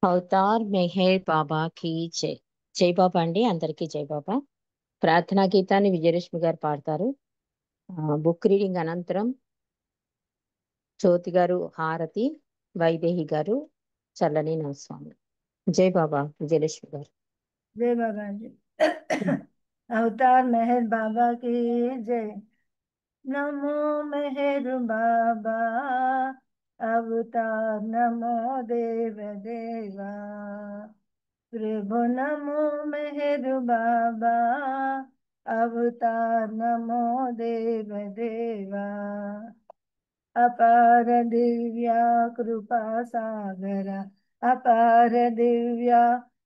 Avatar Meher బాబా కి జై. జై బాబా అండి, అందరికీ జై బాబా. ప్రార్థనా గీతాన్ని విజయలక్ష్మి గారు పాడతారు. బుక్ రీడింగ్ అనంతరం జ్యోతి గారు హారతి, వైదేహి గారు చల్లని నమస్వామి. జై బాబా విజయలక్ష్మి గారు. जय बाबा जी। अवतार मेहर बाबा की जय। नमो मेहर बाबा, अवतार नमो देव देवा। प्रभु नमो मेहर बाबा, अवतार नमो देव देवा। अपार दिव्या कृपा सागरा, अपार दिव्या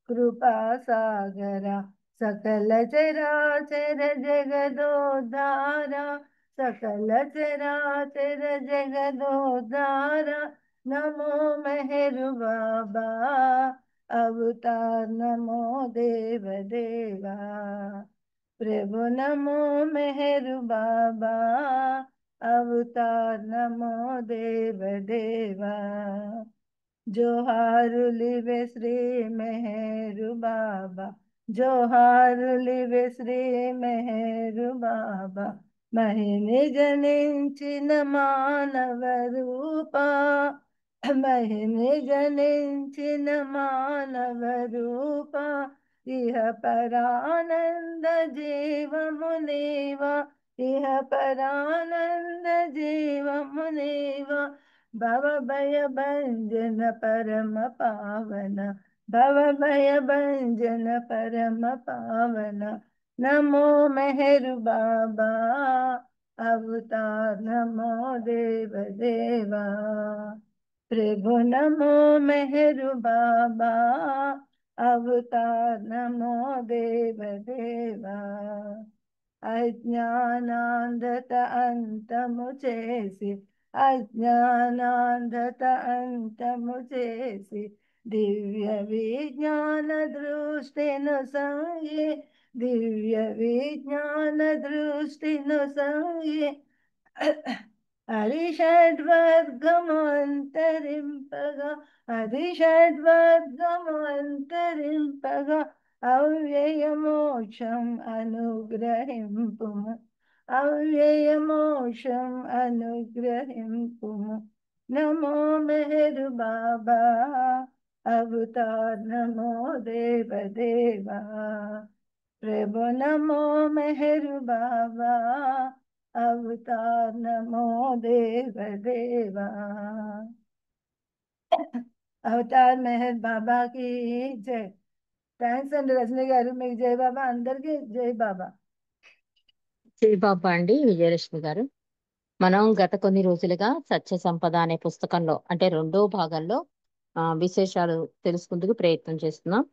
कृपा सागरा। सकल चराचर जगदोद्धारा, सकल चराचर जगदोद्धारा। नमो मेहर बाबा, अवतार नमो देव देवा। प्रभु नमो मेहर बाबा, अवतार नमो देव देवा। जोहार लिवे श्री मेहर बाबा, जोहार लिवे श्री मेहर बाबा। महिनि जनिंచిన మానవ రూపా, महिनि जनिंచిన మానవ రూపా। इह परानंद जीवमुनीवा, इह परानंद जीवमुनीवा। भव भय भंजन परम पावन, भव भय भंजन परम पावन। नमो मेहर बाबा, अवतार नमो देव देवा। प्रभु नमो मेहर बाबा, अवतार नमो देव देवा। అజ్ఞానాంధత అంతము చేసి, అజ్ఞానాంధత అంతము చేసి। దివ్య విజ్ఞాన దృష్టిను సంగి, దివ్య విజ్ఞాన దృష్టిను సంగి। హరిషడ్వర్గము అంతరింపగా, హరిషడ్వర్గము అంతరింపగా। అవ్యయ మోక్షం అనుగ్రహింపుము, అవ్యయ మోక్షం అనుగ్రహింపుము। నమో మెహర్ బాబా, అవతార్ నమో దేవ దేవా। प्रभु नमो मेहर बाबा, अवतार नमो देव देवा। అవతార్ మెహర్ బాబాకి జై. థ్యాంక్స్ అండి రజనీ గారు, మీకు జై బాబా, అందరికీ జై బాబా. జై బాబా అండి విజయలక్ష్మి గారు. మనం గత కొన్ని రోజులుగా సత్య సంపద అనే పుస్తకంలో అంటే రెండో భాగంలో విశేషాలు తెలుసుకుందుకు ప్రయత్నం చేస్తున్నాం.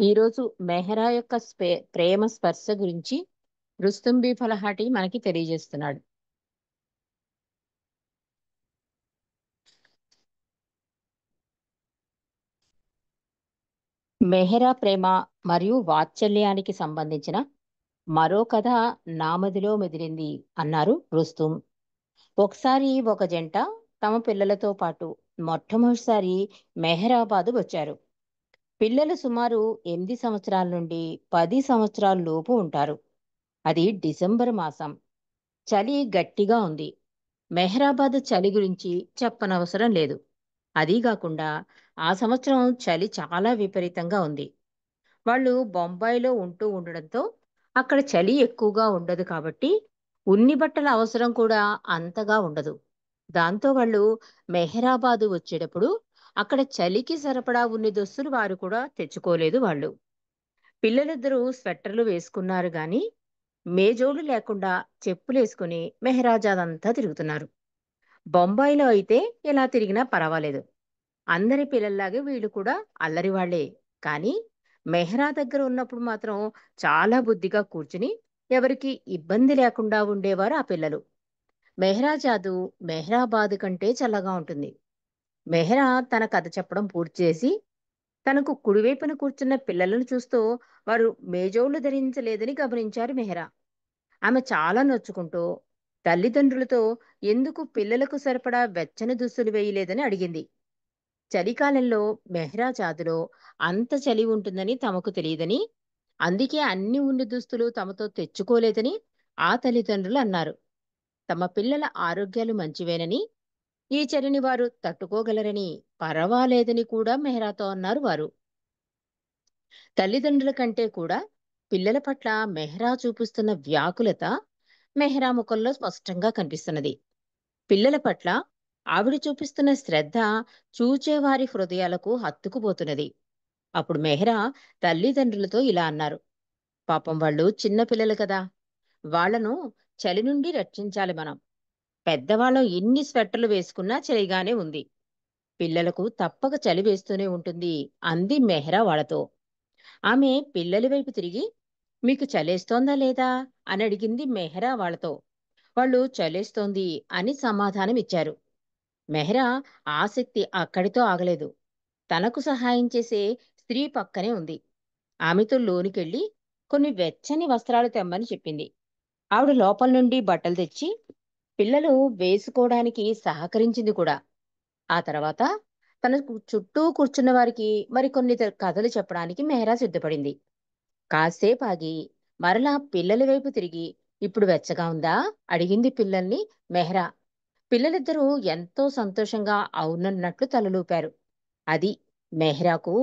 ఈ రోజు మెహరా యొక్క ప్రేమ స్పర్శ గురించి రుస్తుంబి ఫలహాటి మనకి తెలియజేస్తున్నాడు. మెహరా ప్రేమ మరియు వాత్సల్యానికి సంబంధించిన మరో కథ నామదిలో మెదిలింది అన్నారు రుస్తుం. ఒకసారి ఒక జంట తమ పిల్లలతో పాటు మొట్టమొదటిసారి మెహరాబాద్ వచ్చారు. పిల్లలు సుమారు 8 సంవత్సరాల నుండి 10 సంవత్సరాల లోపు ఉంటారు. అది డిసెంబర్ మాసం. చలి గట్టిగా ఉంది. మెహరాబాద్ చలి గురించి చెప్పనవసరం లేదు. అదీగాకుండా ఆ సంవత్సరం చలి చాలా విపరీతంగా ఉంది. వాళ్ళు బొంబాయిలో ఉంటూ ఉండడంతో అక్కడ చలి ఎక్కువగా ఉండదు కాబట్టి ఉన్ని బట్టల అవసరం కూడా అంతగా ఉండదు. దాంతో వాళ్ళు మెహరాబాదు వచ్చేటప్పుడు అక్కడ చలికి సరిపడా ఉన్ని దుస్తులు వారు కూడా తెచ్చుకోలేదు వాళ్ళు. పిల్లలిద్దరూ స్వెట్టర్లు వేసుకున్నారు గాని మేజోళ్లు లేకుండా చెప్పులేసుకుని మెహరాజాదంతా తిరుగుతున్నారు. బొంబాయిలో అయితే ఎలా తిరిగినా పర్వాలేదు. అందరి పిల్లల్లాగే వీళ్ళు కూడా అల్లరివాళ్లే. కానీ మెహ్రా దగ్గర ఉన్నప్పుడు మాత్రం చాలా బుద్ధిగా కూర్చుని ఎవరికి ఇబ్బంది లేకుండా ఉండేవారు ఆ పిల్లలు. మెహ్రాజాదు మెహ్రాబాద్ కంటే చల్లగా ఉంటుంది. మెహ్రా తన కథ చెప్పడం పూర్తి చేసి తనకు కుడివైపున కూర్చున్న పిల్లలను చూస్తూ వారు మేజోళ్లు ధరించలేదని గమనించారు మెహ్రా. ఆమె చాలా నొచ్చుకుంటూ తల్లిదండ్రులతో ఎందుకు పిల్లలకు సరిపడా వెచ్చని దుస్తులు వేయలేదని అడిగింది. చలికాలంలో మెహ్రాజాదులో అంత చలి ఉంటుందని తమకు తెలియదని, అందుకే అన్ని ఉన్ని దుస్తులు తమతో తెచ్చుకోలేదని ఆ తల్లిదండ్రులు అన్నారు. తమ పిల్లల ఆరోగ్యాలు మంచివేనని, ఈ చలిని వారు తట్టుకోగలరని, పరవాలేదని కూడా మెహ్రాతో అన్నారు వారు. తల్లిదండ్రుల కంటే కూడా పిల్లల పట్ల మెహ్రా చూపిస్తున్న వ్యాకులత మెహ్రా ముఖంలో స్పష్టంగా కనిపిస్తున్నది. పిల్లల పట్ల ఆవిడ చూపిస్తున్న శ్రద్ధ చూచేవారి హృదయాలకు హత్తుకుపోతున్నది. అప్పుడు మెహ్రా తల్లిదండ్రులతో ఇలా అన్నారు: పాపం వాళ్ళు చిన్న పిల్లలు కదా, వాళ్ళను చలి నుండి రక్షించాలి మనం. పెద్దవాళ్ళం ఎన్ని స్వెట్టర్లు వేసుకున్నా చలిగానే ఉంది. పిల్లలకు తప్పక చలి వేస్తూనే ఉంటుంది అంది మెహ్రా వాళ్ళతో. ఆమె పిల్లల వైపు తిరిగి, మీకు చలేస్తోందా లేదా అని అడిగింది మెహ్రా వాళ్ళతో. వాళ్ళు చలేస్తోంది అని సమాధానమిచ్చారు. మెహ్రా ఆసక్తి అక్కడితో ఆగలేదు. తనకు సహాయం చేసే స్త్రీ పక్కనే ఉంది. ఆమెతో లోనికెళ్ళి కొన్ని వెచ్చని వస్త్రాలు తెమ్మని చెప్పింది. ఆవిడ లోపల నుండి బట్టలు తెచ్చి పిల్లలు వేసుకోవడానికి సహకరించింది కూడా. ఆ తర్వాత తనకు చుట్టూ కూర్చున్న వారికి మరికొన్ని కథలు చెప్పడానికి మెహ్రా సిద్ధపడింది. కాసేపాగి మరలా పిల్లల వైపు తిరిగి, ఇప్పుడు వెచ్చగా ఉందా అడిగింది పిల్లల్ని మెహ్రా. పిల్లలిద్దరూ ఎంతో సంతోషంగా అవునన్నట్లు తలలూపారు. అది మెహ్రాకు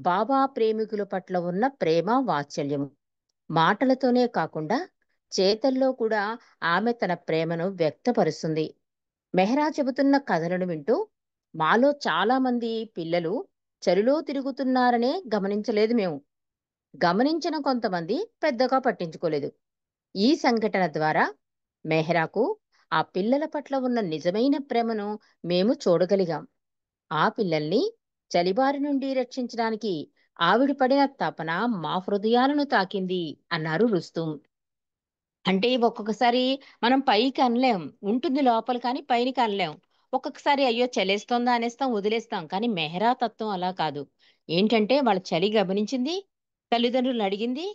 బాబా ప్రేమికుల పట్ల ఉన్న ప్రేమ వాత్సల్యము. మాటలతోనే కాకుండా చేతల్లో కూడా ఆమె తన ప్రేమను వ్యక్తపరుస్తుంది. మెహ్రా చెబుతున్న కథలను వింటూ మాలో చాలా మంది పిల్లలు చలిలో తిరుగుతున్నారనే గమనించలేదు మేము. గమనించిన కొంతమంది పెద్దగా పట్టించుకోలేదు. ఈ సంఘటన ద్వారా మెహ్రాకు ఆ పిల్లల పట్ల ఉన్న నిజమైన ప్రేమను మేము చూడగలిగాం. ఆ పిల్లల్ని చలిబారి నుండి రక్షించడానికి ఆవిడ పడిన తపన మా హృదయాలను తాకింది అన్నారు రుస్తుం. అంటే ఒక్కొక్కసారి మనం పైకి అనలేం. ఉంటుంది లోపల కానీ పైనికి అనలేం. ఒక్కొక్కసారి అయ్యో! చలేస్తోందా అనేస్తాం, వదిలేస్తాం. కానీ మెహ్రా తత్వం అలా కాదు. ఏంటంటే వాళ్ళ చలి గమనించింది, తల్లిదండ్రులను అడిగింది,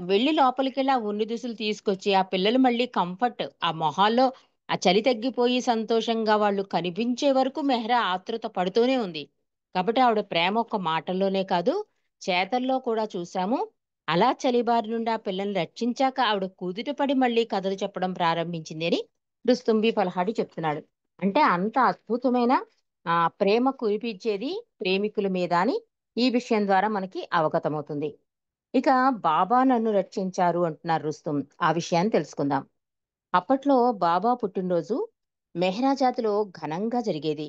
వెళ్లి లోపలికెళ్ళి ఆ ఉన్ని దుస్తులు తీసుకొచ్చి, ఆ పిల్లలు మళ్ళీ కంఫర్ట్ ఆ మొహాల్లో ఆ చలి తగ్గిపోయి సంతోషంగా వాళ్ళు కనిపించే వరకు మెహ్రా ఆతృత పడుతూనే ఉంది. కాబట్టి ఆవిడ ప్రేమ ఒక్క మాటల్లోనే కాదు, చేతల్లో కూడా చూసాము. అలా చలిబారి నుండి ఆ పిల్లల్ని రక్షించాక ఆవిడ కుదుటపడి మళ్ళీ కథలు చెప్పడం ప్రారంభించింది అని రుస్తుంబి ఫల్హాడి చెప్తున్నాడు. అంటే అంత అద్భుతమైన ప్రేమ కురిపించేది ప్రేమికుల మీద అని ఈ విషయం ద్వారా మనకి అవగతమవుతుంది. ఇక బాబా నన్ను రక్షించారు అంటున్నారు రుస్తుం. ఆ విషయాన్ని తెలుసుకుందాం. అప్పట్లో బాబా పుట్టినరోజు మెహ్రా జాతిలో ఘనంగా జరిగేది.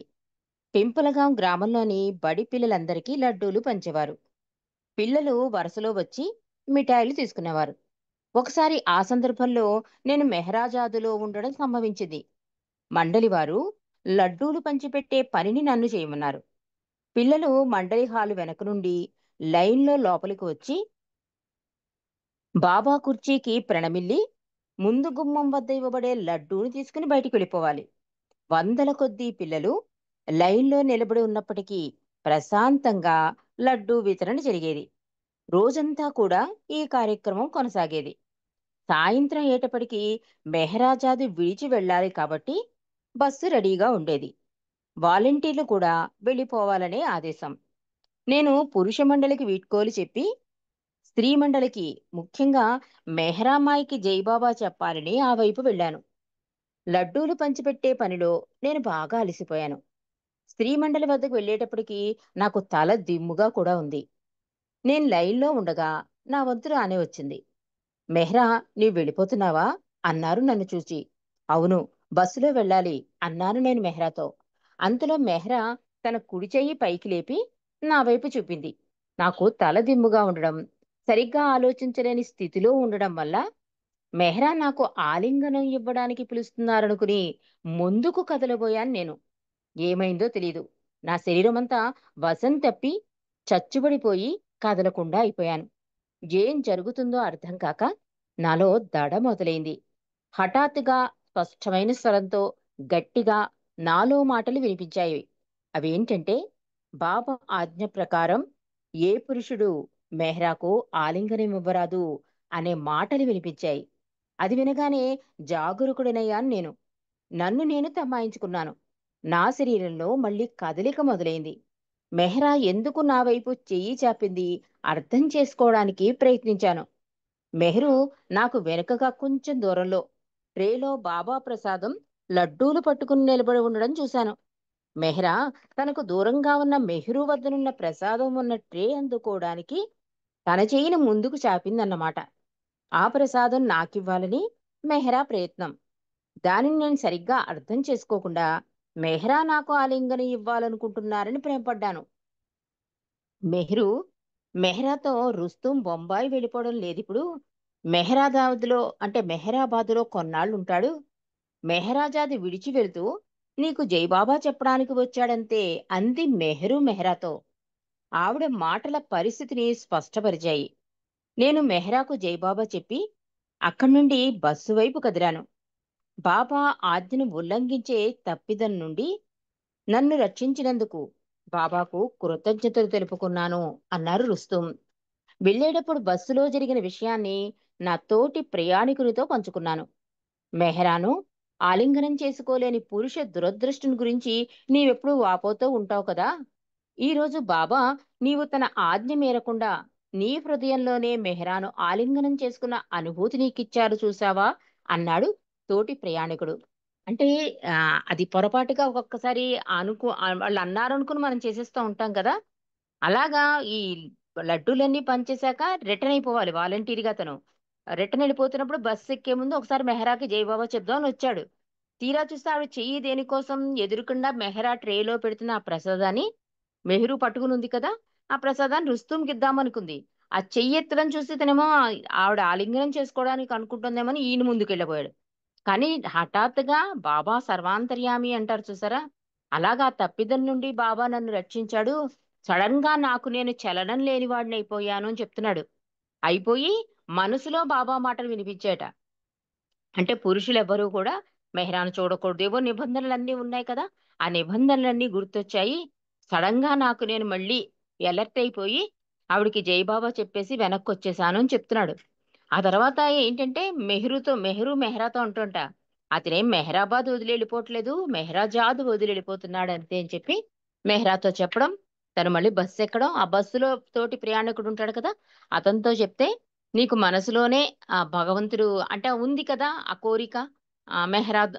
పెంపులగాం గ్రామంలోని బడి పిల్లలందరికీ లడ్డూలు పంచేవారు. పిల్లలు వరుసలో వచ్చి మిఠాయిలు తీసుకునేవారు. ఒకసారి ఆ సందర్భంలో నేను మెహరాజాదులో ఉండడం సంభవించింది. మండలి వారు లడ్డూలు పంచిపెట్టే పనిని నన్ను చేయమన్నారు. పిల్లలు మండలి హాలు వెనక నుండి లైన్‌లో లోపలికి వచ్చి బాబా కుర్చీకి ప్రణమిల్లి ముందు గుమ్మం వద్ద ఇవ్వబడే లడ్డూని తీసుకుని బయటికి వెళ్ళిపోవాలి. వందల కొద్దీ పిల్లలు లైన్‌లో నిలబడి ఉన్నప్పటికీ ప్రశాంతంగా లడ్డూ వితరణ జరిగేది. రోజంతా కూడా ఈ కార్యక్రమం కొనసాగేది. సాయంత్రం అయ్యేటప్పటికి మెహరాజాది విడిచి వెళ్ళాలి కాబట్టి బస్సు రెడీగా ఉండేది. వాలంటీర్లు కూడా వెళ్ళిపోవాలనే ఆదేశం. నేను పురుష మండలికి వీడ్కోలు చెప్పి స్త్రీ మండలికి, ముఖ్యంగా మెహరామాయికి జైబాబా చెప్పాలని ఆ వైపు వెళ్ళాను. లడ్డూలు పంచిపెట్టే పనిలో నేను బాగా అలసిపోయాను. స్త్రీ మండలి వద్దకు వెళ్ళేటప్పటికి నాకు తల దిమ్ముగా కూడా ఉంది. నేను లైన్‌లో ఉండగా నా వంతు రానే వచ్చింది. మెహ్రా, నీవు వెళ్ళిపోతున్నావా అన్నారు నన్ను చూచి. అవును, బస్సులో వెళ్ళాలి అన్నాను నేను మెహ్రాతో. అంతలో మెహ్రా తన కుడి చెయ్యి పైకి లేపి నా వైపు చూపింది. నాకు తల దిమ్ముగా ఉండడం, సరిగ్గా ఆలోచించలేని స్థితిలో ఉండడం వల్ల మెహ్రా నాకు ఆలింగనం ఇవ్వడానికి పిలుస్తున్నారనుకుని ముందుకు కదలబోయాను నేను. ఏమైందో తెలీదు. నా శరీరమంతా వశం తప్పి చచ్చుబడిపోయి కదలకుండా అయిపోయాను. ఏం జరుగుతుందో అర్థం కాక నాలో దడ మొదలైంది. హఠాత్తుగా స్పష్టమైన స్వరంతో గట్టిగా నాలో మాటలు వినిపించాయి. అవేంటంటే, బాబా ఆజ్ఞ ప్రకారం ఏ పురుషుడు మెహ్రాకు ఆలింగనమివ్వరాదు అనే మాటలు వినిపించాయి. అది వినగానే జాగరూకుడినయ్యాను నేను. నన్ను నేను తమాయించుకున్నాను. నా శరీరంలో మళ్ళీ కదలిక మొదలైంది. మెహ్రా ఎందుకు నా వైపు చెయ్యి చాపింది అర్థం చేసుకోవడానికి ప్రయత్నించాను. మెహ్రూ నాకు వెనుకగా కొంచెం దూరంలో ట్రేలో బాబా ప్రసాదం లడ్డూలు పట్టుకుని నిలబడి ఉండడం చూశాను. మెహ్రా తనకు దూరంగా ఉన్న మెహ్రూ వద్దనున్న ప్రసాదం ఉన్న ట్రే అందుకోవడానికి తన చేయిని ముందుకు చాపిందన్నమాట. ఆ ప్రసాదం నాకివ్వాలని మెహ్రా ప్రయత్నం. దానిని నేను సరిగ్గా అర్థం చేసుకోకుండా మెహ్రా నాకు ఆలింగనం ఇవ్వాలనుకుంటున్నారని ప్రేమపడ్డాను. మెహ్రూ మెహ్రాతో రుస్తుం బొంబాయి వెళ్ళిపోవడం లేదిప్పుడు. మెహ్రాబాదులో కొన్నాళ్ళుంటాడు. మెహరాజాది విడిచి వెళుతూ నీకు జైబాబా చెప్పడానికి వచ్చాడంతే అంది మెహ్రూ మెహ్రాతో. ఆవిడ మాటల పరిస్థితిని స్పష్టపరిచాయి. నేను మెహ్రాకు జైబాబా చెప్పి అక్కడి నుండి బస్సు వైపు కదిలాను. బాబా ఆజ్ఞను ఉల్లంఘించే తప్పిదం నుండి నన్ను రక్షించినందుకు బాబాకు కృతజ్ఞతలు తెలుపుకున్నాను అన్నారు రుస్తుం. వెళ్ళేటప్పుడు బస్సులో జరిగిన విషయాన్ని నా తోటి ప్రయాణికునితో పంచుకున్నాను. మెహ్రాను ఆలింగనం చేసుకోలేని పురుష దురదృష్టుని గురించి నీవెప్పుడూ వాపోతూ ఉంటావు కదా. ఈరోజు బాబా నీవు తన ఆజ్ఞ మేరకుండా నీ హృదయంలోనే మెహ్రాను ఆలింగనం చేసుకున్న అనుభూతి నీకిచ్చారు చూశావా అన్నాడు తోటి ప్రయాణికుడు. అంటే అది పొరపాటుగా ఒక్కొక్కసారి వాళ్ళు అన్నారనుకుని మనం చేసేస్తూ ఉంటాం కదా. అలాగా ఈ లడ్డూలన్నీ పంచేశాక రిటర్న్ అయిపోవాలి వాలంటీర్‌గా అతను. రిటర్న్ ఎళ్ళిపోతున్నప్పుడు బస్సు ఎక్కే ముందు ఒకసారి మెహరాకి జైబాబా చెప్దామని వచ్చాడు. తీరా చూస్తే ఆవిడ చెయ్యి దేనికోసం ఎదురుగుండా మెహరా ట్రేలో పెడుతున్న ఆ ప్రసాదాన్ని మెహ్రూ పట్టుకునుంది కదా. ఆ ప్రసాదాన్ని రుస్తుంకిద్దామనుకుంది. ఆ చెయ్యెత్తడం చూసి ఇతనేమో ఆవిడ ఆలింగనం చేసుకోవడానికి అనుకుంటుందేమోని ఈయన ముందుకెళ్ళబోయాడు. కానీ హఠాత్తుగా బాబా సర్వాంతర్యామి అంటారు చూసారా? అలాగా తప్పిదం నుండి బాబా నన్ను రక్షించాడు. సడెన్‌గా నాకు నేను చలనం లేనివాడినయిపోయాను అని చెప్తున్నాడు. అయిపోయి మనసులో బాబా మాటలు వినిపించాయట. అంటే పురుషులెవ్వరూ కూడా మెహరాను చూడకూడదు. ఏవో నిబంధనలన్నీ ఉన్నాయి కదా. ఆ నిబంధనలన్నీ గుర్తొచ్చాయి. సడెన్‌గా నాకు నేను మళ్ళీ ఎలర్ట్ అయిపోయి ఆవిడకి జైబాబా చెప్పేసి వెనక్కొచ్చేసాను అని చెప్తున్నాడు. ఆ తర్వాత ఏంటంటే మెహ్రాతో అంటుంట. అతనేం మెహ్రాబాద్ వదిలి వెళ్ళిపోవట్లేదు. మెహ్రాజాద్ వదిలి వెళ్ళిపోతున్నాడు అంతే అని చెప్పి మెహ్రాతో చెప్పడం. తను మళ్ళీ బస్సు ఎక్కడం. ఆ బస్సులో తోటి ప్రయాణికుడు ఉంటాడు కదా. అతనితో చెప్తే నీకు మనసులోనే భగవంతుడు అంటే ఉంది కదా ఆ కోరిక. మెహ్రాద్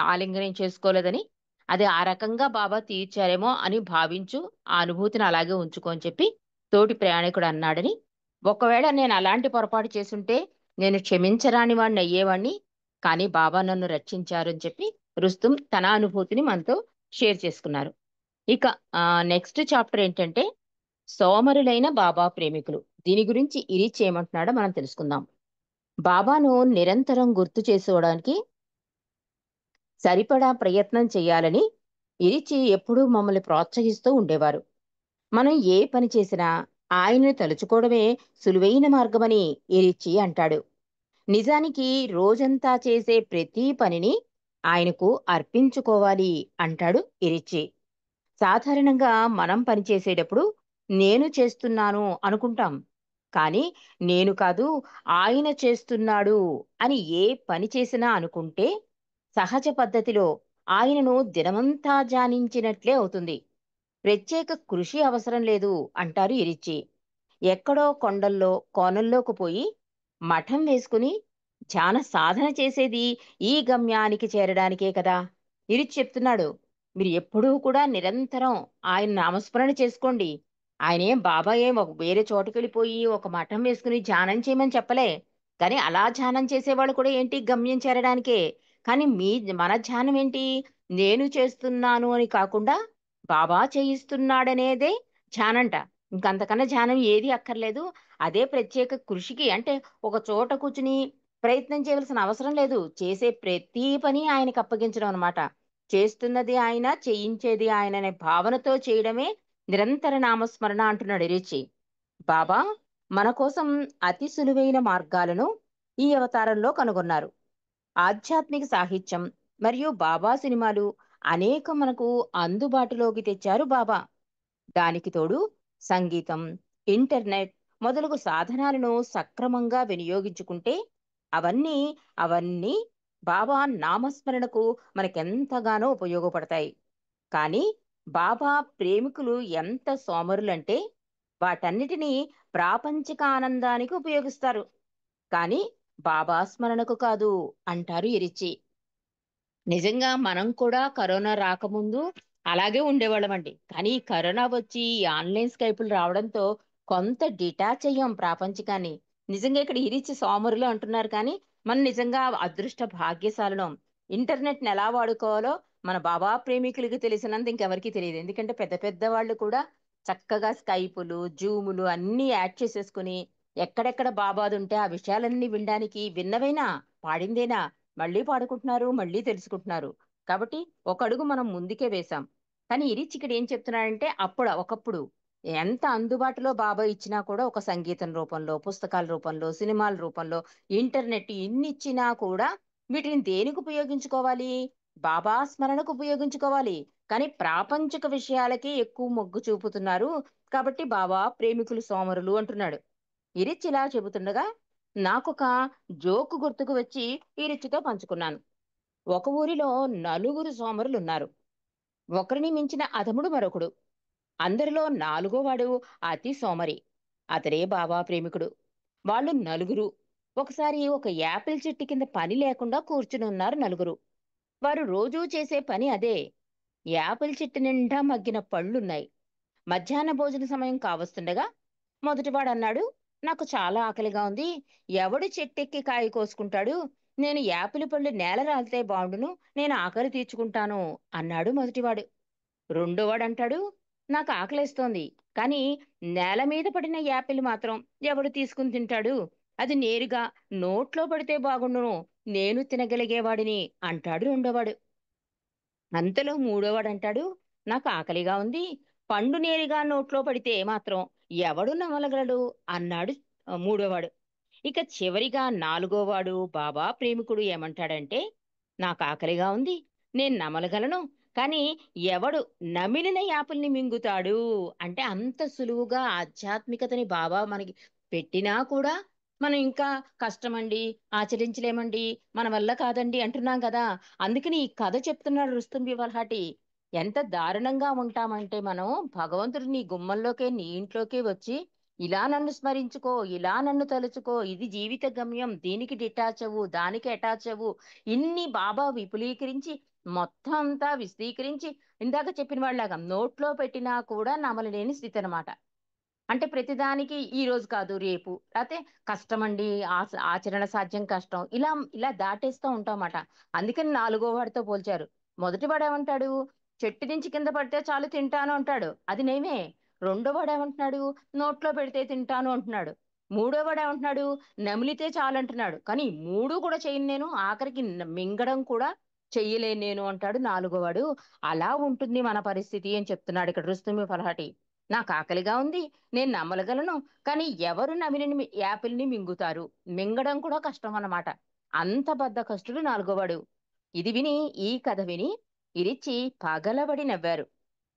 ఆలింగనం చేసుకోలేదని. అది ఆ రకంగా బాబా తీర్చారేమో అని భావించు. ఆ అనుభూతిని అలాగే ఉంచుకో అని చెప్పి తోటి ప్రయాణికుడు అన్నాడని. ఒకవేళ నేను అలాంటి పొరపాటు చేసుంటే నేను క్షమించరాని వాడిని అయ్యేవాడిని. కానీ బాబా నన్ను రక్షించారు అని చెప్పి రుస్తుం తన అనుభూతిని మనతో షేర్ చేసుకున్నారు. ఇక నెక్స్ట్ చాప్టర్ ఏంటంటే సోమరులైన బాబా ప్రేమికులు. దీని గురించి ఇరిచ్ ఏమంటున్నాడో మనం తెలుసుకుందాం. బాబాను నిరంతరం గుర్తు చేసుకోవడానికి సరిపడా ప్రయత్నం చేయాలని ఇరిచి ఎప్పుడూ మమ్మల్ని ప్రోత్సహిస్తూ ఉండేవారు. మనం ఏ పని చేసినా ఆయనను తలుచుకోవడమే సులువైన మార్గమని ఇరిచి అంటాడు. నిజానికి రోజంతా చేసే ప్రతి పనిని ఆయనకు అర్పించుకోవాలి అంటాడు ఇరిచి. సాధారణంగా మనం పనిచేసేటప్పుడు నేను చేస్తున్నాను అనుకుంటాం. కానీ నేను కాదు ఆయన చేస్తున్నాడు అని ఏ పని చేసినా అనుకుంటే సహజ పద్ధతిలో ఆయనను దినమంతా ధ్యానించినట్లే అవుతుంది. ప్రత్యేక కృషి అవసరం లేదు అంటారు ఇరిచి. ఎక్కడో కొండల్లో కోనల్లోకి పోయి మఠం వేసుకుని ధ్యాన సాధన చేసేది ఈ గమ్యానికి చేరడానికే కదా. ఇరిచి చెప్తున్నాడు. మీరు ఎప్పుడూ కూడా నిరంతరం ఆయన నామస్మరణ చేసుకోండి. ఆయనేం బాబా ఏం ఒక వేరే చోటుకెళ్ళిపోయి ఒక మఠం వేసుకుని ధ్యానం చేయమని చెప్పలే. కానీ అలా ధ్యానం చేసేవాళ్ళు కూడా ఏంటి గమ్యం చేరడానికే. కానీ మన ధ్యానం ఏంటి? నేను చేస్తున్నాను అని కాకుండా బాబా చేయిస్తున్నాడనేదే ధ్యానంట. ఇంకంతకన్నా ధ్యానం ఏది అక్కర్లేదు. అదే ప్రత్యేక కృషికి అంటే ఒక చోట కూర్చుని ప్రయత్నం చేయవలసిన అవసరం లేదు. చేసే ప్రతి పని ఆయనకి అప్పగించడం అన్నమాట. చేస్తున్నది ఆయన, చేయించేది ఆయన అనే భావనతో చేయడమే నిరంతర నామస్మరణ అంటున్నాడు రిచి. బాబా మన కోసం అతి సులువైన మార్గాలను ఈ అవతారంలో కనుగొన్నారు. ఆధ్యాత్మిక సాహిత్యం మరియు బాబా సినిమాలు అనేకం మనకు అందుబాటులోకి తెచ్చారు బాబా. దానికి తోడు సంగీతం, ఇంటర్నెట్ మొదలగు సాధనాలను సక్రమంగా వినియోగించుకుంటే అవన్నీ అవన్నీ బాబా నామస్మరణకు మనకెంతగానో ఉపయోగపడతాయి. కానీ బాబా ప్రేమికులు ఎంత సోమరులంటే వాటన్నిటినీ ప్రాపంచిక ఆనందానికి ఉపయోగిస్తారు, కానీ బాబా స్మరణకు కాదు అంటారు ఇరిచి. నిజంగా మనం కూడా కరోనా రాకముందు అలాగే ఉండేవాళ్ళమండి. కానీ ఈ కరోనా వచ్చి ఈ ఆన్‌లైన్ స్కైపులు రావడంతో కొంత డిటాచ్ అయ్యాం ప్రాపంచికాన్ని. నిజంగా ఇక్కడ ఇరిచి సోమరులు అంటున్నారు కానీ, మనం నిజంగా అదృష్ట భాగ్యశాలులం. ఇంటర్నెట్‌ని ఎలా వాడుకోవాలో మన బాబా ప్రేమికులకి తెలిసినంత ఇంకెవరికీ తెలీదు. ఎందుకంటే పెద్ద పెద్ద వాళ్ళు కూడా చక్కగా స్కైపులు, జూములు అన్నీ యాడ్ చేసేసుకొని ఎక్కడెక్కడ బాబాదుంటే ఆ విషయాలన్నీ వినడానికి విన్నవేనా, పాడిందేనా మళ్ళీ పాడుకుంటున్నారు, మళ్ళీ తెలుసుకుంటున్నారు. కాబట్టి ఒక అడుగు మనం ముందుకే వేశాం. కానీ ఇరిచ్ ఇక్కడ ఏం చెప్తున్నాడంటే ఒకప్పుడు ఎంత అందుబాటులో బాబా ఇచ్చినా కూడా ఒక సంగీతం రూపంలో, పుస్తకాల రూపంలో, సినిమాల రూపంలో, ఇంటర్నెట్ ఇన్నిచ్చినా కూడా వీటిని దేనికి ఉపయోగించుకోవాలి? బాబా స్మరణకు ఉపయోగించుకోవాలి. కానీ ప్రాపంచిక విషయాలకే ఎక్కువ మొగ్గు చూపుతున్నారు. కాబట్టి బాబా ప్రేమికులు సోమరులు అంటున్నాడు. ఇరిచ్ ఇలా చెబుతుండగా నాకొక జోకు గుర్తుకు వచ్చి ఈరిచ్చితో పంచుకున్నాను. ఒక ఊరిలో నలుగురు సోమరులున్నారు. ఒకరిని మించిన అధముడు మరొకడు. అందరిలో నాలుగోవాడు అతి సోమరి. అతడే బాబా ప్రేమికుడు. వాళ్ళు నలుగురు ఒకసారి ఒక యాపిల్ చెట్టు కింద పని లేకుండా కూర్చుని ఉన్నారు నలుగురు. వారు రోజూ చేసే పని అదే. యాపిల్ చెట్టు నిండా మగ్గిన పళ్ళున్నాయి. మధ్యాహ్న భోజన సమయం కావస్తుండగా మొదటివాడన్నాడు, నాకు చాలా ఆకలిగా ఉంది. ఎవడు చెట్టెక్కి కాయ కోసుకుంటాడు? నేను యాపిలి పళ్ళు నేల రాలితే బావుండును. నేను ఆకలి తీర్చుకుంటాను అన్నాడు మొదటివాడు. రెండోవాడంటాడు, నాకు ఆకలేస్తోంది. కానీ నేల మీద పడిన యాపిల్ మాత్రం ఎవడు తీసుకుని తింటాడు? అది నేరుగా నోట్లో పడితే బాగుండును. నేను తినగలిగేవాడిని అంటాడు రెండోవాడు. అంతలో మూడోవాడంటాడు, నాకు ఆకలిగా ఉంది. పండు నేరుగా నోట్లో పడితే మాత్రం ఎవడు నమలగలడు అన్నాడు మూడోవాడు. ఇక చివరిగా నాలుగోవాడు బాబా ప్రేమికుడు ఏమంటాడంటే, నాకు ఆకలిగా ఉంది. నేను నమలగలను. కానీ ఎవడు నమిలిన యాపిల్ని మింగుతాడు? అంటే అంత సులువుగా ఆధ్యాత్మికతని బాబా మనకి పెట్టినా కూడా మనం ఇంకా కష్టమండి, ఆచరించలేమండి, మన వల్ల కాదండి అంటున్నాం కదా! అందుకని ఈ కథ చెప్తున్నాడు రుస్తుం బివల్హాటి. ఎంత దారుణంగా ఉంటామంటే మనం, భగవంతుడు నీ గుమ్మంలోకే నీ ఇంట్లోకే వచ్చి ఇలా నన్ను స్మరించుకో, ఇలా నన్ను తలుచుకో, ఇది జీవిత గమ్యం, దీనికి డిటాచ్ అవ్వు, దానికి అటాచ్ అవ్వు, ఇన్ని బాబా విపులీకరించి మొత్తం అంతా విశదీకరించి ఇందాక చెప్పిన వాళ్ళలాగా నోట్లో పెట్టినా కూడా నమలలేని స్థితి అనమాట. అంటే ప్రతిదానికి ఈ రోజు కాదు రేపు, లేతే కష్టమండి, ఆచరణ సాధ్యం కష్టం, ఇలా ఇలా దాటేస్తూ ఉంటామట. అందుకని నాలుగో వాడితో పోల్చారు. మొదటి వాడు ఏమంటాడు, చెట్టు నుంచి కింద పడితే చాలు తింటాను అంటాడు, అది నేమే. రెండో వాడు ఏమంటున్నాడు, నోట్లో పెడితే తింటాను అంటున్నాడు. మూడో వాడు ఏమంటున్నాడు, నమిలితే చాలు అంటున్నాడు. కానీ ఈ మూడు కూడా చేయను నేను, ఆఖరికి మింగడం కూడా చెయ్యలేను నేను అంటాడు నాలుగో వాడు. అలా ఉంటుంది మన పరిస్థితి అని చెప్తున్నాడు ఇక్కడ రుస్తుమి ఫలహాటి. నాకు ఆకలిగా ఉంది, నేను నమ్మలగలను. కానీ ఎవరు నమిలిన యాపిల్ని మింగుతారు? మింగడం కూడా కష్టం అన్నమాట. అంత బద్ధకస్తుడు నాలుగోవాడు. ఇది విని, ఈ కథ విని ఇరిచి పగలబడి నవ్వారు.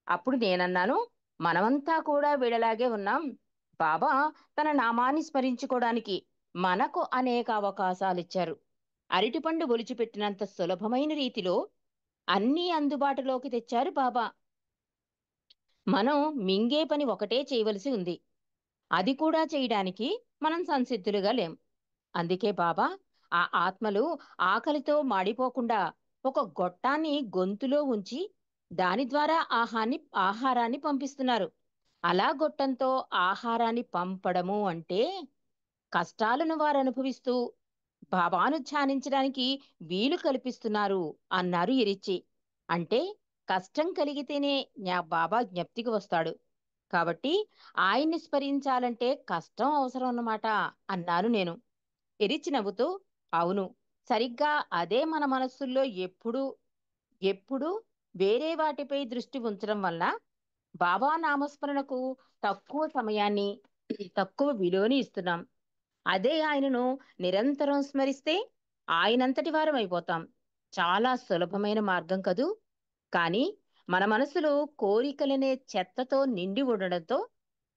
అప్పుడు నేనన్నాను, మనమంతా కూడా వీళ్ళలాగే ఉన్నాం. బాబా తన నామాన్ని స్మరించుకోవడానికి మనకు అనేక అవకాశాలిచ్చారు. అరటిపండు ఒలిచిపెట్టినంత సులభమైన రీతిలో అన్నీ అందుబాటులోకి తెచ్చారు బాబా. మనం మింగే పని ఒకటే చేయవలసి ఉంది. అది కూడా చేయడానికి మనం సంసిద్ధులుగా లేం. అందుకే బాబా ఆ ఆత్మలు ఆకలితో మాడిపోకుండా ఒక గొట్టాన్ని గొంతులో ఉంచి దాని ద్వారా ఆహారాన్ని పంపిస్తున్నారు. అలా గొట్టంతో ఆహారాన్ని పంపడము అంటే కష్టాలను వారు అనుభవిస్తూ బాబాను ధ్యానించడానికి వీలు కల్పిస్తున్నారు అన్నారు ఇరిచి. అంటే కష్టం కలిగితేనే బాబా జ్ఞప్తికి వస్తాడు. కాబట్టి ఆయన్ని స్మరించాలంటే కష్టం అవసరం అన్నమాట అన్నాను నేను. ఎరిచి నవ్వుతూ, అవును, సరిగ్గా అదే మన మనస్సుల్లో ఎప్పుడు ఎప్పుడు వేరే వాటిపై దృష్టి ఉంచడం వల్ల బాబా నామస్మరణకు తక్కువ సమయాన్ని, తక్కువ విలువని ఇస్తున్నాం. అదే ఆయనను నిరంతరం స్మరిస్తే ఆయనంతటి వారం అయిపోతాం. చాలా సులభమైన మార్గం కదూ! కానీ మన మనసులో కోరికలనే చెత్తతో నిండి ఉండడంతో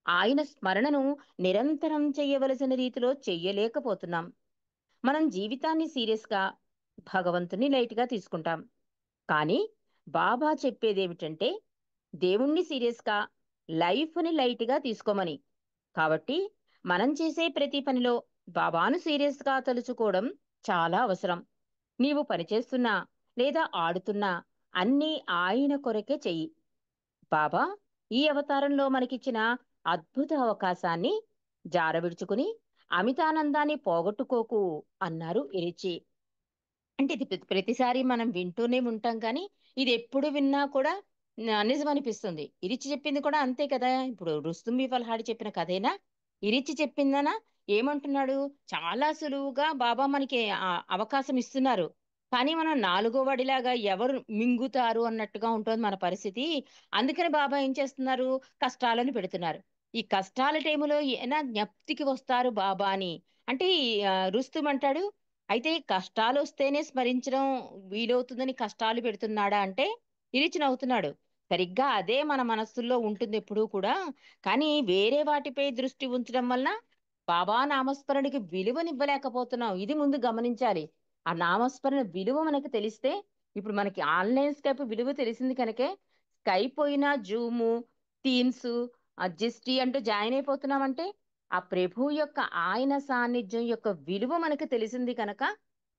ఆయన స్మరణను నిరంతరం చెయ్యవలసిన రీతిలో చెయ్యలేకపోతున్నాం. మనం జీవితాన్ని సీరియస్‌గా, భగవంతుని లైట్‌గా తీసుకుంటాం. కానీ బాబా చెప్పేదేమిటంటే, దేవుణ్ణి సీరియస్‌గా, లైఫ్‌ని లైట్‌గా తీసుకోమని. కాబట్టి మనం చేసే ప్రతి పనిలో బాబాను సీరియస్‌గా తలుచుకోవడం చాలా అవసరం. నీవు పనిచేస్తున్నా లేదా ఆడుతున్నా అన్నీ ఆయన కొరకే చెయ్యి. బాబా ఈ అవతారంలో మనకిచ్చిన అద్భుత అవకాశాన్ని జారవిడుచుకుని అమితానందాన్ని పోగొట్టుకోకు అన్నారు ఇరిచి. అంటే ఇది ప్రతిసారి మనం వింటూనే ఉంటాం కానీ ఇది ఎప్పుడు విన్నా కూడా నిజమనిపిస్తుంది. ఇరిచి చెప్పింది కూడా అంతే కదా! ఇప్పుడు 'రుస్తుమి ఫల్హాడి' చెప్పిన కథేనా? ఇరిచి చెప్పిందనా? ఏమంటున్నాడు? చాలా సులువుగా బాబా మనకి అవకాశం ఇస్తున్నారు. కానీ మనం నాలుగో వాడిలాగా ఎవరు మింగుతారు అన్నట్టుగా ఉంటోంది మన పరిస్థితి. అందుకని బాబా ఏం చేస్తున్నారు? కష్టాలను పెడుతున్నారు. ఈ కష్టాల టైములో ఏనా జ్ఞప్తికి వస్తారు బాబా అని. అంటే రుస్తుం అంటాడు, అయితే కష్టాలొస్తేనే స్మరించడం వీలవుతుందని కష్టాలు పెడుతున్నాడా అంటే, ఇరిచి నవ్వుతున్నాడు. సరిగ్గా అదే మన మనస్సుల్లో ఉంటుందెప్పుడూ కూడా. కానీ వేరే వాటిపై దృష్టి ఉంచడం వలన బాబా నామస్మరణకి విలువనివ్వలేకపోతున్నాం. ఇది ముందు గమనించాలి. ఆ నామస్మరణ విలువ మనకు తెలిస్తే, ఇప్పుడు మనకి ఆన్‌లైన్ స్కైప్ విలువ తెలిసింది కనుకే, స్కైప్ పోయినా జూము, టీమ్సు, జిస్టీ అంటూ జాయిన్ అయిపోతున్నామంటే, ఆ ప్రభువు యొక్క ఆయన సాన్నిధ్యం యొక్క విలువ మనకు తెలిసింది కనుక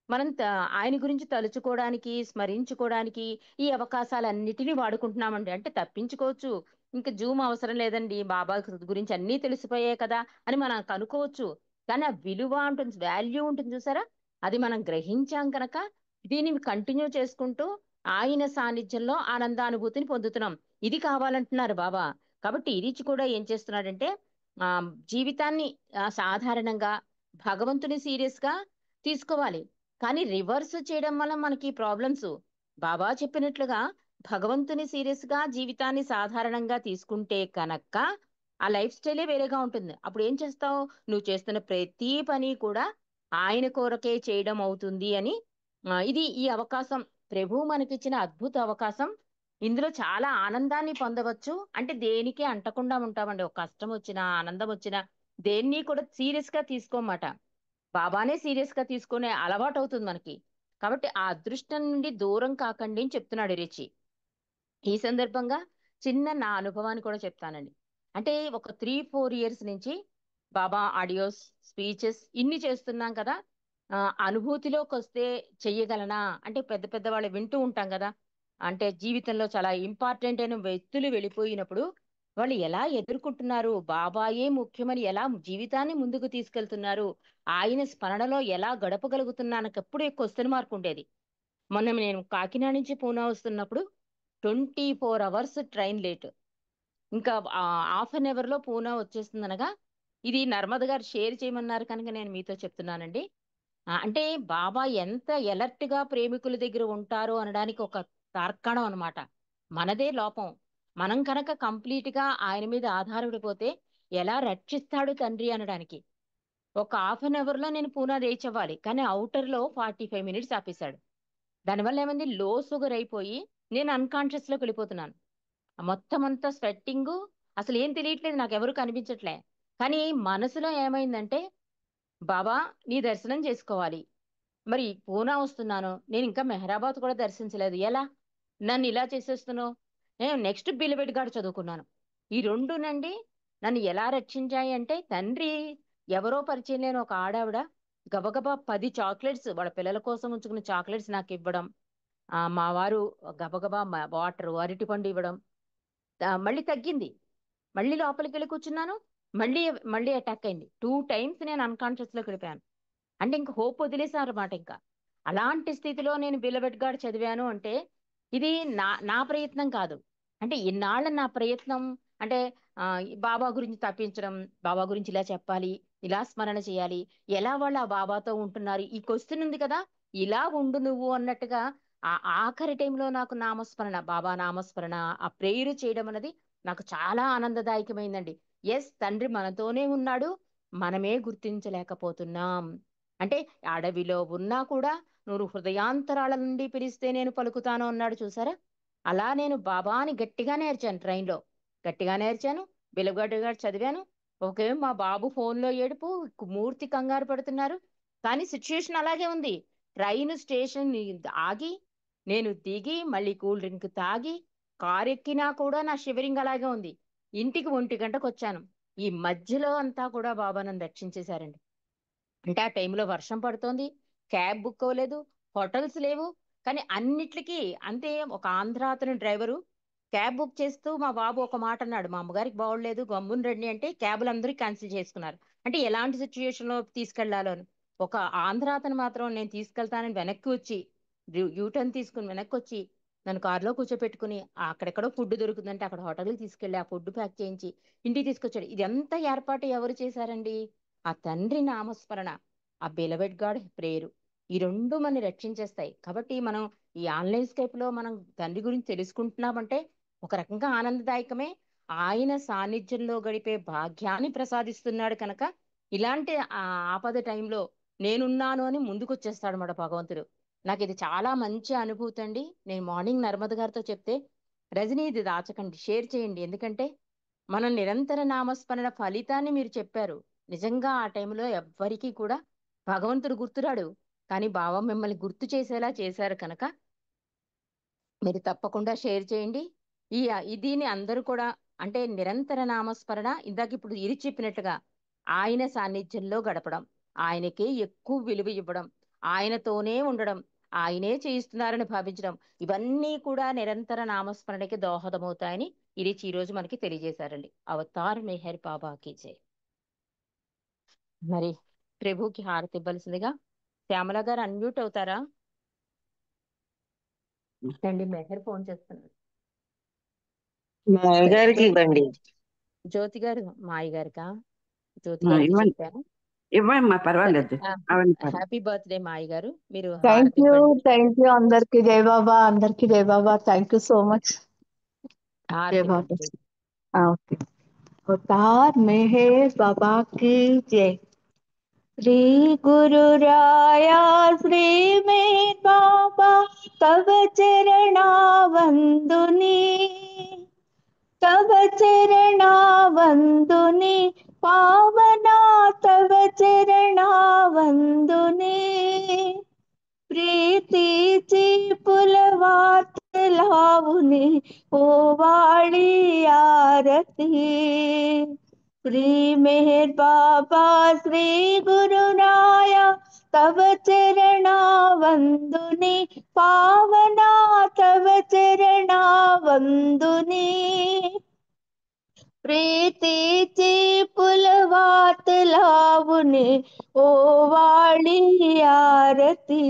మనం ఆయన గురించి తలుచుకోవడానికి, స్మరించుకోవడానికి ఈ అవకాశాలన్నిటిని వాడుకుంటున్నామండి. అంటే తప్పించుకోవచ్చు. ఇంక జూమ్ అవసరం లేదండి. బాబా గురించి అన్నీ తెలిసిపోయాయి కదా! అని మనం కనుక్కోవచ్చు. కానీ ఆ విలువ ఉంటుంది, వాల్యూ ఉంటుంది చూసారా? అది మనం గ్రహించాం కనుక దీన్ని కంటిన్యూ చేసుకుంటూ ఆయన సాన్నిధ్యంలో ఆనందానుభూతిని పొందుతున్నాం. ఇది కావాలంటున్నారు బాబా. కాబట్టి ఇరిచి కూడా ఏం చేస్తున్నాడంటే జీవితాన్ని సాధారణంగా భగవంతుని సీరియస్‌గా తీసుకోవాలి. కానీ రివర్స్ చేయడం వల్ల మనకి ప్రాబ్లమ్స్. బాబా చెప్పినట్లుగా భగవంతుని సీరియస్‌గా జీవితాన్ని సాధారణంగా తీసుకుంటే కనక ఆ లైఫ్ స్టైలే వేరేగా ఉంటుంది. అప్పుడు ఏం చేస్తావు? నువ్వు చేస్తున్న ప్రతి పని కూడా ఆయన కొరకే చేయడం అవుతుంది అని ఇది ఈ అవకాశం ప్రభువు మనకిచ్చిన అద్భుత అవకాశం. ఇందులో చాలా ఆనందాన్ని పొందవచ్చు. అంటే దేనికి అంటకుండా ఉంటామండి. ఒక కష్టం వచ్చినా, ఆనందం వచ్చినా దేన్ని కూడా సీరియస్‌గా తీసుకోమాట. బాబానే సీరియస్‌గా తీసుకునే అలవాటవుతుంది మనకి. కాబట్టి ఆ అదృష్టం నుండి దూరం కాకండి అని చెప్తున్నాడు రిచి. ఈ సందర్భంగా చిన్న నా అనుభవాన్ని కూడా చెప్తానండి. అంటే ఒక 3, 4 ఇయర్స్ నుంచి బాబా ఆడియోస్, స్పీచెస్ ఇన్ని చేస్తున్నాం కదా! అనుభూతిలోకొస్తే చెయ్యగలనా? అంటే పెద్ద పెద్ద వాళ్ళు వింటూ ఉంటాం గదా! అంటే జీవితంలో చాలా ఇంపార్టెంట్ అయిన వ్యక్తులు వెళ్ళిపోయినప్పుడు వాళ్ళు ఎలా ఎదుర్కొంటున్నారు? బాబాయే ముఖ్యమని ఎలా జీవితాన్ని ముందుకు తీసుకెళ్తున్నారు? ఆయన స్మరణలో ఎలా గడపగలుగుతున్నానకప్పుడు క్వెషన్ మార్క్ ఉండేది. మొన్న నేను కాకినాడ నుంచి పూనా వస్తున్నప్పుడు 24 అవర్స్ ట్రైన్ లేట్. ఇంకా హాఫ్ అన్ అవర్‌లో పూనా వచ్చేస్తుందనగా, ఇది నర్మద గారు షేర్ చేయమన్నారు కనుక నేను మీతో చెప్తున్నానండి. అంటే బాబా ఎంత ఎలర్ట్‌గా ప్రేమికుల దగ్గర ఉంటారో అనడానికి ఒక తార్కాణం అనమాట. మనదే లోపం. మనం కనుక కంప్లీట్‌గా ఆయన మీద ఆధారపడిపోతే ఎలా రక్షిస్తాడు తండ్రి అనడానికి. ఒక హాఫ్ అన్ అవర్‌లో నేను పూనా రీచ్ అవ్వాలి. కానీ ఔటర్‌లో 45 మినిట్స్ ఆపేశాడు. దానివల్ల ఏమైంది లో షుగర్ అయిపోయి నేను అన్‌కాన్షియస్‌లోకి వెళ్ళిపోతున్నాను. మొత్తం అంతా స్వెట్టింగు అసలేం తెలియట్లేదు. నాకెవరు కనిపించట్లే. కానీ మనసులో ఏమైందంటే, బాబా నీ దర్శనం చేసుకోవాలి. మరి పూనా వస్తున్నాను. నేనింకా మెహరాబాద్ కూడా దర్శించలేదు. ఎలా? నన్నిలా చేసేస్తున్నావు? నెక్స్ట్ బిలవెట్ గాడు చదువుకున్నాను. ఈ 2 నండి నన్ను ఎలా రక్షించాయి అంటే, తండ్రి ఎవరో పరిచయం లేని ఒక ఆడావిడ గబగబా 10 చాక్లెట్స్ వాళ్ళ పిల్లల కోసం ఉంచుకున్న చాక్లెట్స్ నాకివ్వడం. మా వారు గబగబా వాటరు, అరటిపండు ఇవ్వడం. మళ్ళీ తగ్గింది. మళ్ళీ లోపలికెళ్ళి కూర్చున్నాను. మళ్ళీ మళ్ళీ అటాక్ అయింది. 2 టైమ్స్ నేను అన్‌కాన్షియస్‌లోకెళ్ళిపోయాను. అంటే ఇంక హోప్ వదిలేసారన్నమాట ఇంక. అలాంటి స్థితిలో నేను బిలవెట్ గాడు చదివాను అంటే, ఇది నా ప్రయత్నం కాదు. అంటే ఇన్నాళ్ళ నా ప్రయత్నం అంటే ఈ బాబా గురించి తప్పించడం, బాబా గురించి ఇలా చెప్పాలి, ఇలా స్మరణ చేయాలి, ఎలా వాళ్ళు ఆ బాబాతో ఉంటున్నారు, ఈ క్వెషన్ ఉంది కదా! ఇలా ఉండు నువ్వు అన్నట్టుగా ఆ ఆఖరి టైంలో నాకు నామస్మరణ, బాబా నామస్మరణ, ఆ ప్రేయర్ చేయడం అన్నది నాకు చాలా ఆనందదాయకమైందండి. యెస్! తండ్రి మనతోనే ఉన్నాడు. మనమే గుర్తించలేకపోతున్నాం. అంటే అడవిలో ఉన్నా కూడా నువ్వు హృదయాంతరాళ నుండి పిలిస్తే నేను పలుకుతాను అన్నాడు చూసారా? అలా నేను బాబా అని గట్టిగానే అరిచాను ట్రైన్‌లో. గట్టిగానే అరిచాను. బిలగడ్డగా చదివాను. మా బాబు ఫోన్‌లో ఏడుపు, మూర్తి కంగారు పడుతున్నారు. కానీ సిట్యుయేషన్ అలాగే ఉంది. ట్రైన్ స్టేషన్ ఆగి, నేను దిగి, మళ్ళీ కూల్ డ్రింక్ తాగి, కారు ఎక్కినా కూడా నా షివరింగ్ అలాగే ఉంది. ఇంటికి 1 గంటకు వచ్చాను. ఈ మధ్యలో అంతా కూడా బాబా నన్ను రక్షించేశారండి. అంటే ఆ టైంలో వర్షం పడుతోంది. క్యాబ్ బుక్ అవ్వలేదు. హోటల్స్ లేవు. కానీ అన్నిట్లికి అంటే ఒక ఆంధ్ర అతను డ్రైవరు క్యాబ్ బుక్ చేస్తూ మా బాబు ఒక మాట అన్నాడు. మా అమ్మగారికి బాగోలేదు గమ్మున రండి అంటే క్యాబులందరూ క్యాన్సిల్ చేసుకున్నారు. అంటే ఎలాంటి సిచ్యుయేషన్‌లో తీసుకెళ్లాలో అని. ఒక ఆంధ్ర అతను మాత్రం నేను తీసుకెళ్తానని వెనక్కి వచ్చి యూటర్న్ తీసుకొని వెనక్కొచ్చి నన్ను కారులో కూర్చోపెట్టుకుని అక్కడెక్కడో ఫుడ్ దొరుకుతుందంటే అక్కడ హోటల్‌కి తీసుకెళ్ళి ఆ ఫుడ్ ప్యాక్ చేయించి ఇంటికి తీసుకొచ్చాడు. ఇదంతా ఏర్పాటు ఎవరు చేశారండి? ఆ తండ్రి నామస్మరణ, ఆ బిలవెడ్ గాడ్ ప్రేయరు. ఈ 2 మనని రక్షించేస్తాయి. కాబట్టి మనం ఈ ఆన్‌లైన్ స్కైప్‌లో మనం తండ్రి గురించి తెలుసుకుంటున్నామంటే ఒక రకంగా ఆనందదాయకమే. ఆయన సాన్నిధ్యంలో గడిపే భాగ్యాన్ని ప్రసాదిస్తున్నాడు కనుక ఇలాంటి ఆపద టైంలో నేనున్నాను అని ముందుకొచ్చేస్తాడన్నమాట భగవంతుడు. నాకిది చాలా మంచి అనుభూతి అండి. నేను మార్నింగ్ నర్మద గారితో చెప్తే, "రజనీ ఇది దాచకండి. షేర్ చేయండి. ఎందుకంటే మనం నిరంతర నామస్మరణ ఫలితాన్ని మీరు చెప్పారు. నిజంగా ఆ టైంలో ఎవ్వరికీ కూడా భగవంతుడు గుర్తురాడు. కానీ బావ మిమ్మల్ని గుర్తు చేసేలా చేశారు కనుక మీరు తప్పకుండా షేర్ చేయండి. దీన్ని అందరూ కూడా అంటే నిరంతర నామస్మరణ ఇందాక ఇప్పుడు ఇరి చెప్పినట్టుగా ఆయన సాన్నిధ్యంలో గడపడం, ఆయనకే ఎక్కువ విలువ ఇవ్వడం, ఆయనతోనే ఉండడం, ఆయనే చేయిస్తున్నారని భావించడం ఇవన్నీ కూడా నిరంతర నామస్మరణకి దోహదమవుతాయని ఇరిచి ఈ రోజు మనకి తెలియజేశారండి. అవతార్ మెహర్ బాబాకి జై. మరి ప్రభుకి హారతి ఇవ్వాల్సిందిగా శ్యామల గారు అన్మ్యూట్ అవుతారా? అండి మెహర్ ఫోన్ చేస్తున్నారు. మా సరే గారికి ఇవ్వండి. జ్యోతి గారు మా అయ్య గారికా? జ్యోతి గారికి ఇవ్వండి చెప్పాను. ఇవ్వండి మా సరే పర్వాలేదు. అవును హ్యాపీ బర్త్డే మా అయ్య గారు. మీరు థ్యాంక్ హారతి యూ ఇవ్వండి. థ్యాంక్ యూ అందరికి జై బాబా, అందరికి జై Baba. Thank you so much. జై హారతి బాబా. ఇవ్వండి జ్యోతి. ఓకే. अवतार मेहर बाबा की जय। श्री गुरु राया श्री मेहर बाबा तव चरणा वंदुनी, तव चरणा वंदुनी, पावना तव चरणा वंदुनी। प्रीतीची पुलवात लावुनी ओवाळी आरती। श्री मेहर बाबा श्री गुरुराया तव चरणा वंदुनी, पावना तव चरणा वंदुनी। प्रीतीची पुलवात लावुनी ओवाळी आरती।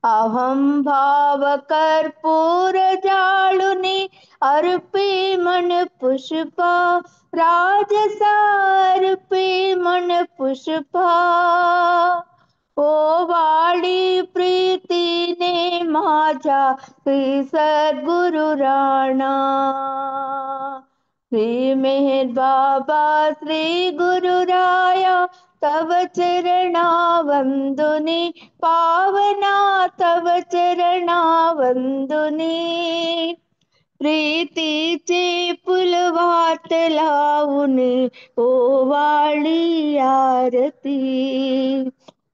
अहं भाव कर्पूर जाळुनी अर्पी मन पुष्पा, राजसार्पी मन पुष्पा। ओवाळी प्रीतीने माझ्या श्री सद्गुरु राणा। श्री मेहर बाबा श्री गुरु राया तव चरणा वंदुनी, पावना तव चरणा वंदुनी। प्रीतीचे पुलवात लावुनी ओवाळी आरती।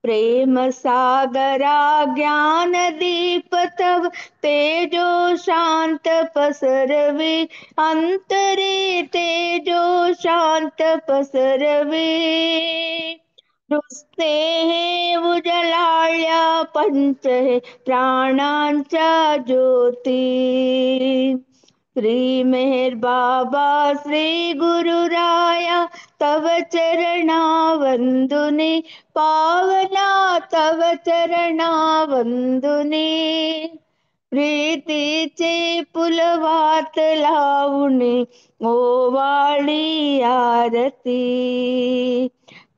प्रेम सागरा ज्ञान दीप तव तेजो शांत पसरवे, अंतरे तेजो शांत पसरवे। नुसते हे उजळाळ्या पंच हे प्राणांच्या ज्योती। श्री मेहर बाबा श्री गुरु राया तव चरणा वंदुनी, पावना तव चरणा वंदुनी। प्रीतीचे पुलवात लावुनी ओवाळी आरती।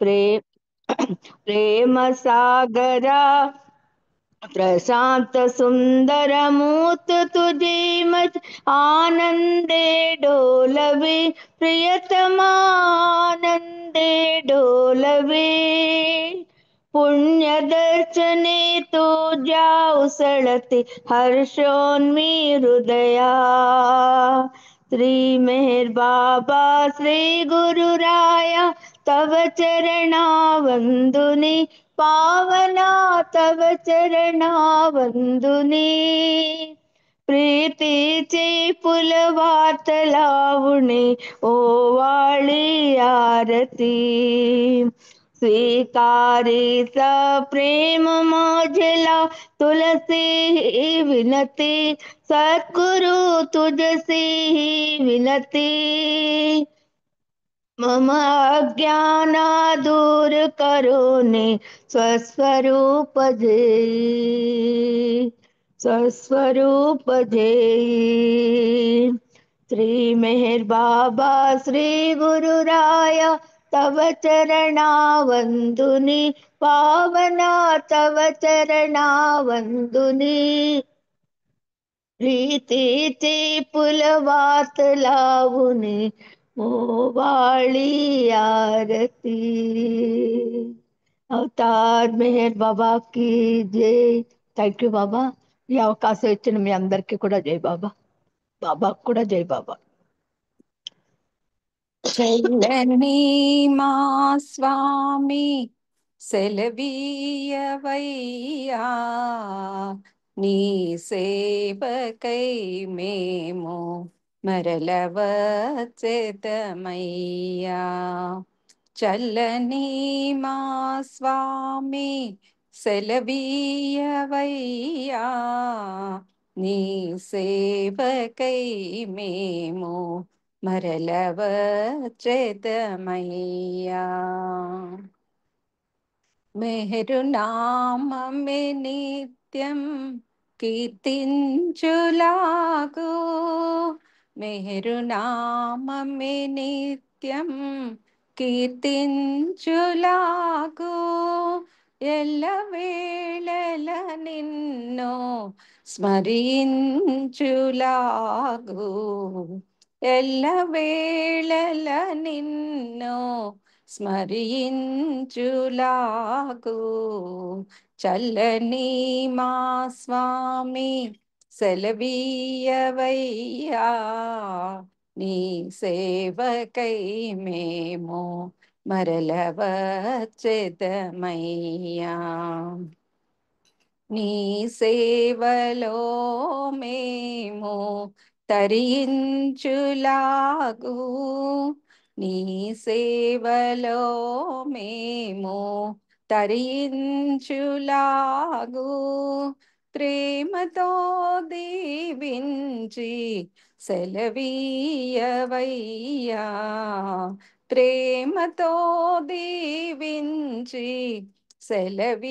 प्रेम प्रेम सागरा प्रशांत सुंदर मूत तुझी मज आनंदे डोलवे, प्रियतमानंदे डोलवे। पुण्य दर्शने तुझ्या उसळते हर्षोन्मी हृदया। श्री मेहर बाबा श्री गुरु राया तव चरणा वंदुनी, पावना तव चरणा वंदुनी। ಪ್ರೀತಿಚಿ ಪುಲವಾತಲಾವುಣಿ ಓವಾಳಿ ಆರತಿ स्वीकारित प्रेम माझला तुलसी विनती सद्गुरु तुझसी विनती मम अज्ञान दूर करो ने स्वस्वरूप जे श्री मेहर बाबा श्री गुरु राया तव चरणा वंदुनी पावना तव चरणा वंदुनी प्रीतीची पुलवात लावुनी मोवाळी आरती అవతార్ మెహర్ బాబా కి జై థ్యాంక్ యూ బాబా ఈ అవకాశం ఇచ్చిన మీ అందరికీ కూడా జై బాబా బాబాకు కూడా జై బాబా చల్లని మా స్వామి సెలవీయవయ్యా నీ సేవకై మేము మరలవచ్చేతమయ్యా చల్లని మా స్వామి సెలవీయవయ్యా నీ సేవకై మేము మరలవచ్చేతమయ్యా మెహరునామమే నిత్యం కీర్తించులాగు మెహరునామమే నిత్యం కీర్తించులాగు ఎల్లవేళల నిన్ను స్మరించులాగు ఎల్లవేళల నిన్ను స్మరించులాగు చల్లని మా స్వామి సెలవీయవయ్యా నీ సేవకై మేము మరలవచ్చేతమయ్యా నీ సేవలో మేము తరించులాగు నీ సేవలో మేము తరించులాగు ప్రేమతో దీవించి సెలవీయవయ్యా ప్రేమతో దీవించి సెలవీయవయ్యా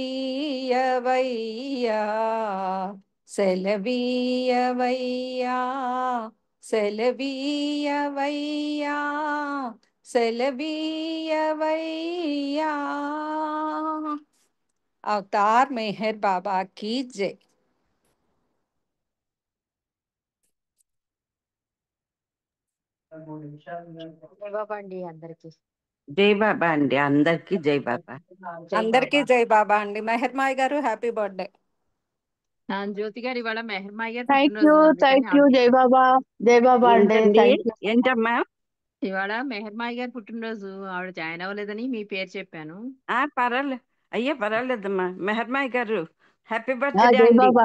సెలవీయవయ్యా సెలవీయవయ్యా సెలవీయవయ్యా అవతార్ మెహర్ బాబా की जय జై బాబా అండి అందరికి జై బాబా అండి అందరికీ జై బాబా అందరికీ జై బాబా అండి మెహర్మాయ్ గారు హ్యాపీ బర్త్డే జ్యోతి గారు ఇవాళ మెహర్మాయ్ గారు థ్యాంక్ పుట్టినరోజు యూ అందుకని జై బాబా అండి ఏంటండి థ్యాంక్ యూ ఏంటమ్మా ఇవాళ మెహర్మాయ్ గారు పుట్టినరోజు ఆవిడ జాయిన్ అవ్వలేదని మీ పేరు చెప్పాను పర్వాలేదు అయ్యే పర్వాలేదమ్మా మెహర్మాయ్ గారు హ్యాపీ బర్త్డే జై అండి బాబా